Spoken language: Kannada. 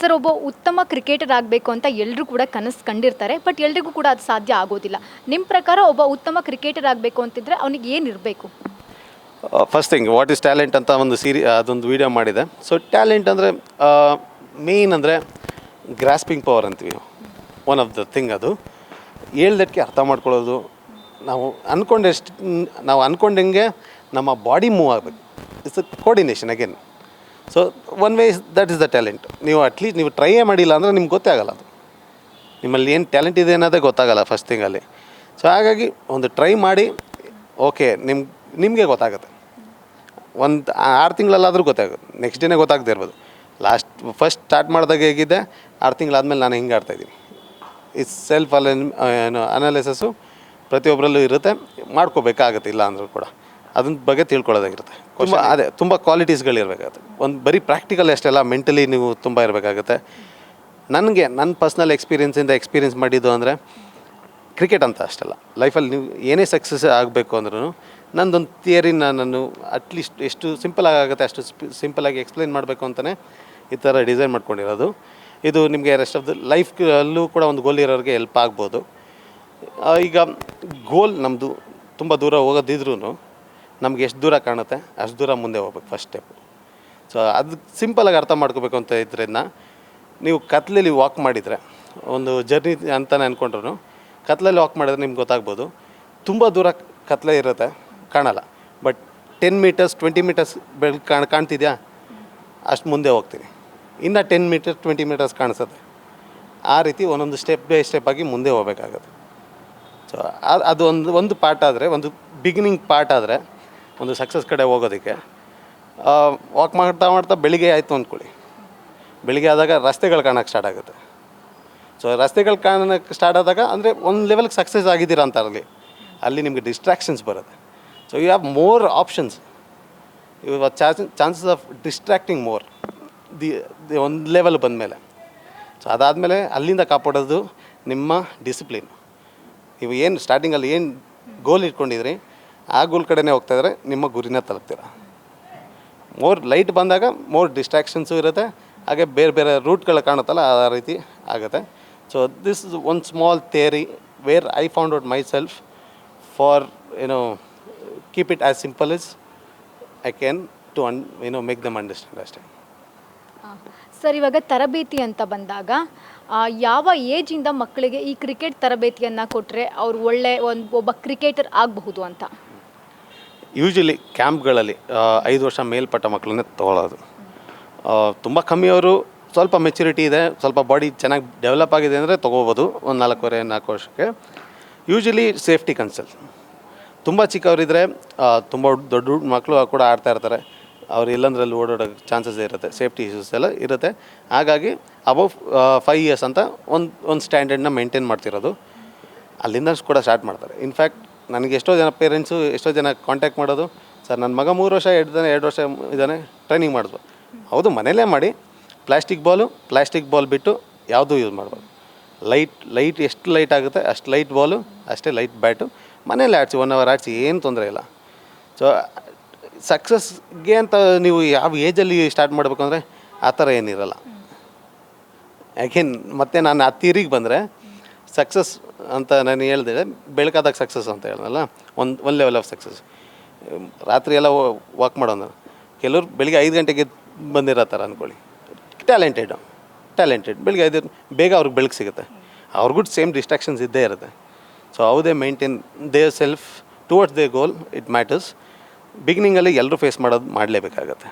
ಸರ್, ಒಬ್ಬ ಉತ್ತಮ ಕ್ರಿಕೆಟರ್ ಆಗಬೇಕು ಅಂತ ಎಲ್ಲರೂ ಕೂಡ ಕನಸು ಕಂಡಿರ್ತಾರೆ, ಬಟ್ ಎಲ್ರಿಗೂ ಕೂಡ ಅದು ಸಾಧ್ಯ ಆಗೋದಿಲ್ಲ. ನಿಮ್ಮ ಪ್ರಕಾರ ಒಬ್ಬ ಉತ್ತಮ ಕ್ರಿಕೆಟರ್ ಆಗಬೇಕು ಅಂತಿದ್ರೆ ಅವನಿಗೆ ಏನಿರಬೇಕು? First thing what is talent ಅಂತ ಒಂದು ಅದೊಂದು ವೀಡಿಯೋ ಮಾಡಿದೆ. ಸೊ ಟ್ಯಾಲೆಂಟ್ ಅಂದರೆ ಮೇಯ್ನ್ ಅಂದರೆ ಗ್ರಾಸ್ಪಿಂಗ್ ಪವರ್ ಅಂತೀವಿ, ಒನ್ ಆಫ್ ದ ಥಿಂಗ್. ಅದು ಹೇಳ್ದಕ್ಕೆ ಅರ್ಥ ಮಾಡ್ಕೊಳ್ಳೋದು, ನಾವು ಅಂದ್ಕೊಂಡಂಗೆ ನಮ್ಮ ಬಾಡಿ ಮೂವ್ ಆಗಬೇಕು. It's a coordination again. So one way that is the talent. ನೀವು ಅಟ್ಲೀಸ್ಟ್ ನೀವು ಟ್ರೈಯೇ ಮಾಡಿಲ್ಲ ಅಂದರೆ ನಿಮ್ಗೆ ಗೊತ್ತೇ ಆಗಲ್ಲ ಅದು, ನಿಮ್ಮಲ್ಲಿ ಏನು ಟ್ಯಾಲೆಂಟ್ ಇದೆ ಅನ್ನೋದೇ ಗೊತ್ತಾಗಲ್ಲ ಫಸ್ಟ್ ಥಿಂಗಲ್ಲಿ. ಸೊ ಹಾಗಾಗಿ ಒಂದು ಟ್ರೈ ಮಾಡಿ, ಓಕೆ ನಿಮಗೆ ಗೊತ್ತಾಗುತ್ತೆ. ಒಂದು 6 ತಿಂಗಳಲ್ಲಾದರೂ ಗೊತ್ತಾಗುತ್ತೆ, ನೆಕ್ಸ್ಟ್ ಡೇನೇ ಗೊತ್ತಾಗದೇ ಇರ್ಬೋದು. ಫಸ್ಟ್ ಸ್ಟಾರ್ಟ್ ಮಾಡಿದಾಗ ಹೇಗಿದ್ದೆ, 6 ತಿಂಗಳಾದಮೇಲೆ ನಾನು ಹಿಂಗೆ ಆಡ್ತಾಯಿದ್ದೀನಿ. ಇಟ್ಸ್ ಸೆಲ್ಫ್ ಅನಾಲಿಸಿಸು ಪ್ರತಿಯೊಬ್ಬರಲ್ಲೂ ಇರುತ್ತೆ, ಮಾಡ್ಕೋಬೇಕಾಗತ್ತೆ. ಇಲ್ಲ ಅಂದರೂ ಕೂಡ ಅದ್ರ ಬಗ್ಗೆ ತಿಳ್ಕೊಳ್ಳೋದಾಗಿರುತ್ತೆ. ತುಂಬ ಕ್ವಾಲಿಟೀಸ್ಗಳಿರಬೇಕಾಗುತ್ತೆ. ಒಂದು ಬರೀ ಪ್ರಾಕ್ಟಿಕಲ್ ಅಷ್ಟೆಲ್ಲ, ಮೆಂಟಲಿ ನೀವು ತುಂಬ ಇರಬೇಕಾಗುತ್ತೆ. ನನ್ನ ಪರ್ಸ್ನಲ್ ಎಕ್ಸ್ಪೀರಿಯೆನ್ಸ್ ಮಾಡಿದ್ದು ಅಂದರೆ ಕ್ರಿಕೆಟ್ ಅಂತ ಅಷ್ಟಲ್ಲ, ಲೈಫಲ್ಲಿ ನೀವು ಏನೇ ಸಕ್ಸಸ್ ಆಗಬೇಕು ಅಂದ್ರೂ ನಂದೊಂದು ಥಿಯರಿನ ನಾನು ಅಟ್ಲೀಸ್ಟ್ ಎಷ್ಟು ಸಿಂಪಲ್ ಆಗುತ್ತೆ ಅಷ್ಟು ಸಿಂಪಲಾಗಿ ಎಕ್ಸ್ಪ್ಲೈನ್ ಮಾಡಬೇಕು ಅಂತಲೇ ಈ ಥರ ಡಿಸೈನ್ ಮಾಡ್ಕೊಂಡಿರೋದು. ಇದು ನಿಮಗೆ ರೆಸ್ಟ್ ಆಫ್ ದ ಲೈಫಲ್ಲೂ ಕೂಡ ಒಂದು ಗೋಲ್ ಇರೋರಿಗೆ ಹೆಲ್ಪ್ ಆಗ್ಬೋದು. ಈಗ ಗೋಲ್ ನಮ್ಮದು ತುಂಬ ದೂರ ಹೋಗೋದಿದ್ರೂ ನಮ್ಗೆ ಎಷ್ಟು ದೂರ ಕಾಣುತ್ತೆ ಅಷ್ಟು ದೂರ ಮುಂದೆ ಹೋಗ್ಬೇಕು ಫಸ್ಟ್ ಸ್ಟೆಪ್. ಸೊ ಅದು ಸಿಂಪಲಾಗಿ ಅರ್ಥ ಮಾಡ್ಕೋಬೇಕು ಅಂತ ಇದ್ರಿಂದ, ನೀವು ಕತ್ಲಲ್ಲಿ ವಾಕ್ ಮಾಡಿದರೆ, ಒಂದು ಜರ್ನಿ ಅಂತಲೇ ಅಂದ್ಕೊಂಡ್ರು ಕತ್ಲಲ್ಲಿ ವಾಕ್ ಮಾಡಿದ್ರೆ ನಿಮ್ಗೆ ಗೊತ್ತಾಗ್ಬೋದು. ತುಂಬ ದೂರ ಕತ್ಲೆ ಇರುತ್ತೆ, ಕಾಣಲ್ಲ. ಬಟ್ 10 ಮೀಟರ್ಸ್ 20 ಮೀಟರ್ಸ್ ಕಾಣ್ತಿದ್ಯಾ, ಅಷ್ಟು ಮುಂದೆ ಹೋಗ್ತೀನಿ. ಇನ್ನು 10 ಮೀಟರ್ಸ್ 20 ಮೀಟರ್ಸ್ ಕಾಣಿಸುತ್ತೆ. ಆ ರೀತಿ ಒಂದೊಂದು ಸ್ಟೆಪ್ ಬೈ ಸ್ಟೆಪ್ ಆಗಿ ಮುಂದೆ ಹೋಗಬೇಕಾಗುತ್ತೆ. ಸೊ ಅದು ಒಂದು ಪಾರ್ಟ್ ಆದರೆ, ಒಂದು ಬಿಗಿನಿಂಗ್ ಪಾರ್ಟ್ ಆದರೆ ಒಂದು ಸಕ್ಸಸ್ ಕಡೆ ಹೋಗೋದಕ್ಕೆ. ವಾಕ್ ಮಾಡ್ತಾ ಬೆಳಿಗ್ಗೆ ಆಯಿತು ಅಂದ್ಕೊಳ್ಳಿ, ಬೆಳಿಗ್ಗೆ ಆದಾಗ ರಸ್ತೆಗಳು ಕಾಣೋಕ್ಕೆ ಸ್ಟಾರ್ಟ್ ಆಗುತ್ತೆ. ಸೊ ರಸ್ತೆಗಳು ಕಾಣೋಕ್ಕೆ ಸ್ಟಾರ್ಟ್ ಆದಾಗ ಅಂದರೆ ಒಂದು ಲೆವೆಲ್ಗೆ ಸಕ್ಸಸ್ ಆಗಿದ್ದೀರಾ ಅಂತ ಅಲ್ಲಿ ನಿಮಗೆ ಡಿಸ್ಟ್ರಾಕ್ಷನ್ಸ್ ಬರುತ್ತೆ. So you have more options, you chances of distracting more ಒಂದು ಲೆವೆಲ್ ಬಂದಮೇಲೆ. ಸೊ ಅದಾದಮೇಲೆ ಅಲ್ಲಿಂದ ಕಾಪಾಡೋದು ನಿಮ್ಮ ಡಿಸಿಪ್ಲಿನ್. ನೀವು ಏನು ಸ್ಟಾರ್ಟಿಂಗಲ್ಲಿ ಏನು ಗೋಲ್ ಇಟ್ಕೊಂಡಿದ್ರಿ ಆ ಗೋಲ್ ಕಡೆನೇ ಹೋಗ್ತಾಯಿದ್ರೆ ನಿಮ್ಮ ಗುರಿನ ತಲುಪ್ತೀರ. ಮೋರ್ ಲೈಟ್ ಬಂದಾಗ ಮೋರ್ ಡಿಸ್ಟ್ರಾಕ್ಷನ್ಸು ಇರುತ್ತೆ, ಹಾಗೆ ಬೇರೆ ಬೇರೆ ರೂಟ್ಗಳು ಕಾಣುತ್ತಲ್ಲ ಆ ರೀತಿ ಆಗುತ್ತೆ. So this is one small theory where I found out myself for keep it as simple as I can to make them understand ಅಷ್ಟೇ. ಸರ್, ಇವಾಗ ತರಬೇತಿ ಅಂತ ಬಂದಾಗ ಯಾವ ಏಜಿಂದ ಮಕ್ಕಳಿಗೆ ಈ ಕ್ರಿಕೆಟ್ ತರಬೇತಿಯನ್ನು ಕೊಟ್ಟರೆ ಅವರು ಒಬ್ಬ ಕ್ರಿಕೆಟರ್ ಆಗಬಹುದು ಅಂತ? ಯೂಶ್ವಲಿ ಕ್ಯಾಂಪ್ಗಳಲ್ಲಿ 5 ವರ್ಷ ಮೇಲ್ಪಟ್ಟ ಮಕ್ಕಳನ್ನೇ ತೊಗೊಳ್ಳೋದು. ತುಂಬ ಕಮ್ಮಿಯವರು ಸ್ವಲ್ಪ ಮೆಚ್ಯೂರಿಟಿ ಇದೆ, ಸ್ವಲ್ಪ ಬಾಡಿ ಚೆನ್ನಾಗಿ ಡೆವಲಪ್ ಆಗಿದೆ ಅಂದರೆ ತೊಗೋಬೋದು ಒಂದು 4 ವರ್ಷಕ್ಕೆ. Usually safety concern. ತುಂಬ ಚಿಕ್ಕವರಿದ್ದರೆ ತುಂಬ ದೊಡ್ಡ ಮಕ್ಕಳು ಕೂಡ ಆಡ್ತಾ ಇರ್ತಾರೆ, ಅವ್ರು ಎಲ್ಲಂದ್ರಲ್ಲಿ ಓಡಾಡೋ ಚಾನ್ಸಸ್ ಇರುತ್ತೆ, ಸೇಫ್ಟಿ ಇಶ್ಯೂಸ್ ಎಲ್ಲ ಇರುತ್ತೆ. ಹಾಗಾಗಿ ಅಬೌವ್ 5 ಇಯರ್ಸ್ ಅಂತ ಒಂದು ಸ್ಟ್ಯಾಂಡರ್ಡ್ನ ಮೇಂಟೈನ್ ಮಾಡ್ತಿರೋದು. ಅಲ್ಲಿಂದ ಕೂಡ ಸ್ಟಾರ್ಟ್ ಮಾಡ್ತಾರೆ. ಇನ್ಫ್ಯಾಕ್ಟ್ ನನಗೆ ಎಷ್ಟೋ ಜನ ಕಾಂಟ್ಯಾಕ್ಟ್ ಮಾಡೋದು, ಸರ್ ನನ್ನ ಮಗ 3 ವರ್ಷ 2 ವರ್ಷ ಇದ್ದಾನೆ, ಟ್ರೈನಿಂಗ್ ಮಾಡಿದ್ವು. ಹೌದು, ಮನೇಲೇ ಮಾಡಿ. ಪ್ಲಾಸ್ಟಿಕ್ ಬಾಲ್ ಬಿಟ್ಟು ಯಾವುದೂ ಯೂಸ್ ಮಾಡ್ಬೋದು. ಲೈಟ್ ಎಷ್ಟು ಲೈಟ್ ಆಗುತ್ತೆ ಅಷ್ಟು ಲೈಟ್ ಬಾಲು, ಅಷ್ಟೇ ಲೈಟ್ ಬ್ಯಾಟು ಮನೇಲಿ ಆಡಿಸಿ 1 ಅವರ್ ಆಡಿಸಿ, ಏನು ತೊಂದರೆ ಇಲ್ಲ. ಸೊ ಸಕ್ಸಸ್ಗೆ ಅಂತ ನೀವು ಯಾವ ಏಜಲ್ಲಿ ಸ್ಟಾರ್ಟ್ ಮಾಡಬೇಕು ಅಂದರೆ ಆ ಥರ ಏನಿರಲ್ಲ. ಯಾಕೆನ್ ಮತ್ತೆ ನಾನು ಆ ತೀರಿಗೆ ಬಂದರೆ ಸಕ್ಸಸ್ ಅಂತ ನಾನು ಹೇಳಿದೆ, ಬೆಳಕಾದಾಗ ಸಕ್ಸಸ್ ಅಂತ ಹೇಳಿದ್ನಲ್ಲ, ಒಂದು ಲೆವೆಲ್ ಆಫ್ ಸಕ್ಸಸ್. ರಾತ್ರಿ ಎಲ್ಲ ವಾಕ್ ಮಾಡೋದು, ಕೆಲವ್ರು ಬೆಳಿಗ್ಗೆ 5 ಗಂಟೆಗೆ ಬಂದಿರೋ ಥರ ಅಂದ್ಕೊಳ್ಳಿ, ಟ್ಯಾಲೆಂಟೆಡ್ ಬೆಳಿಗ್ಗೆ 5 ಬೇಗ ಅವ್ರಿಗೆ ಬೆಳಕು ಸಿಗುತ್ತೆ. ಅವ್ರಿಗೂ ಸೇಮ್ ಡಿಸ್ಟ್ರಾಕ್ಷನ್ಸ್ ಇದ್ದೇ ಇರುತ್ತೆ. So how they maintain their self towards the goal, it matters. ಬಿಗಿನಿಂಗಲ್ಲಿ ಎಲ್ಲರೂ ಫೇಸ್ ಮಾಡಲೇಬೇಕಾಗತ್ತೆ.